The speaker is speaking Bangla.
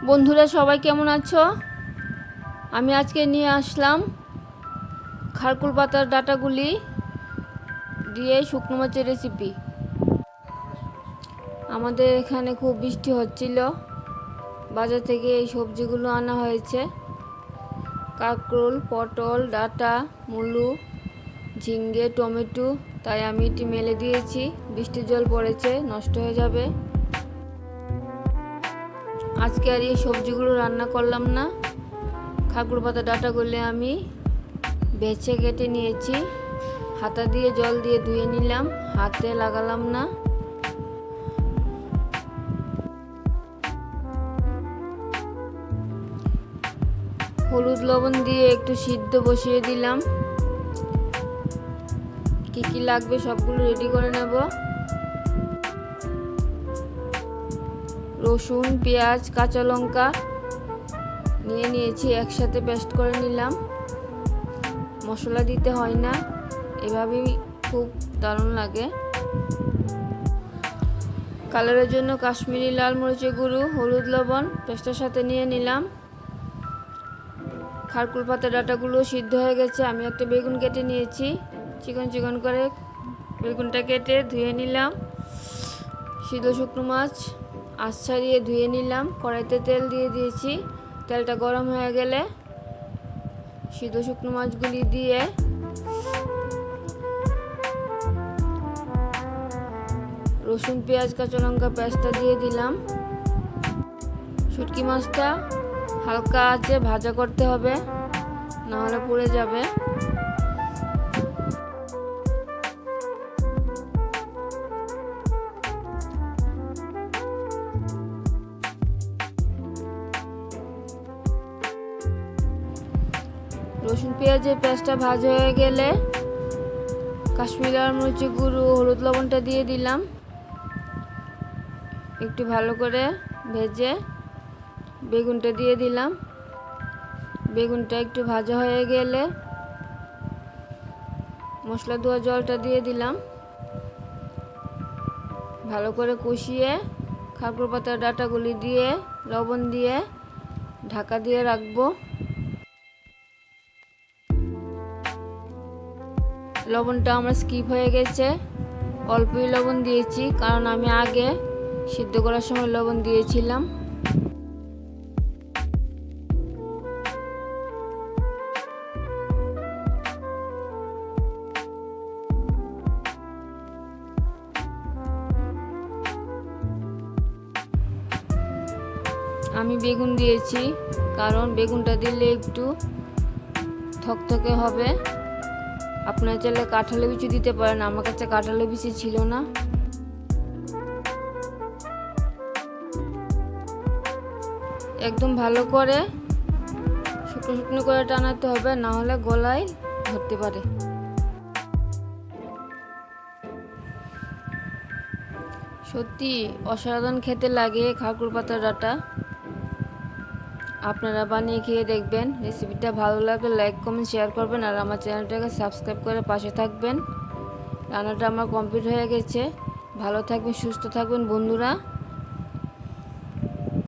বন্ধুরা সবাই কেমন আছো? আমি আজকে নিয়ে আসলাম খারকুল পাতার ডাঁটাগুলি দিয়ে শুকনো মাছের রেসিপি। আমাদের এখানে খুব বৃষ্টি হচ্ছিল, বাজার থেকে এই সবজিগুলো আনা হয়েছে। কাঁকরোল, পটল, ডাঁটা, মূলো, ঝিঙ্গে, টমেটো। তাই আমি এটি মেলে দিয়েছি, বৃষ্টির জল পড়েছে, নষ্ট হয়ে যাবে। আজকে আর এই সবজিগুলো রান্না করলাম না। খারকুল পাতা ডাঁটাগুলো আমি বেছে কেটে নিয়েছি, হাতা দিয়ে জল দিয়ে ধুয়ে নিলাম, হাতে লাগালাম না। হলুদ লবণ দিয়ে একটু সিদ্ধ বসিয়ে দিলাম। কি কি লাগবে সবগুলো রেডি করে নেব। রসুন, পেঁয়াজ, কাঁচা লঙ্কা নিয়ে নিয়েছি, একসাথে পেস্ট করে নিলাম। মশলা দিতে হয় না, এভাবেই খুব দারুণ লাগে। কালারের জন্য কাশ্মীরি লাল মরিচের গুঁড়ো, হলুদ, লবণ পেস্টের সাথে নিয়ে নিলাম। খারকুল পাতা ডাঁটাগুলো সিদ্ধ হয়ে গেছে। আমি একটা বেগুন কেটে নিয়েছি, চিকন চিকন করে বেগুনটা কেটে ধুয়ে নিলাম। সিদ্ধ শুকনো মাছ আঁচ ছাড়িয়ে ধুয়ে নিলাম। কড়াইতে তেল দিয়ে দিয়েছি, তেলটা গরম হয়ে গেলে সিদ্ধ শুকনো মাছগুলি দিয়ে রসুন, পেঁয়াজ, কাঁচা লঙ্কা পেস্টটা দিয়ে দিলাম। শুটকি মাছটা হালকা আঁচে ভাজা করতে হবে, নাহলে পুড়ে যাবে। রসুন পেঁয়াজের পেস্টটা ভাজা হয়ে গেলে কাশ্মীরি লাল মরিচের গুঁড়ো, হলুদ, লবণটা দিয়ে দিলাম। একটু ভালো করে ভেজে বেগুনটা দিয়ে দিলাম। বেগুনটা একটু ভাজা হয়ে গেলে মশলা ধোয়া জলটা দিয়ে দিলাম। ভালো করে কষিয়ে খারকুল পাতার ডাঁটাগুলি দিয়ে লবণ দিয়ে ঢাকা দিয়ে রাখবো। লবণটা আমার স্কিপ হয়ে গেছে, অল্পই লবণ দিয়েছি, কারণ আমি আগে সিদ্ধ করার সময় লবণ দিয়েছিলাম। আমি বেগুন দিয়েছি, কারণ বেগুনটা দিলে একটু থকথকে হবে। আপনারা চাইলে কাঁঠালের বিচি দিতে পারেন, আমার কাছে কাঁঠালের বিচি ছিল না। একদম ভালো করে শুকনো শুকনো করে টানাতে হবে, না হলে গলায় ধরতে পারে। সত্যি অসাধারণ খেতে লাগে খারকুল পাতার ডাঁটা। আপনারা বানিয়ে খেয়ে দেখবেন। রেসিপিটা ভালো লাগলে লাইক, কমেন্ট, শেয়ার করবেন, আর আমার চ্যানেলটাকে সাবস্ক্রাইব করে পাশে থাকবেন। রান্নাটা আমার কমপ্লিট হয়ে গেছে। ভালো থাকবেন, সুস্থ থাকবেন বন্ধুরা।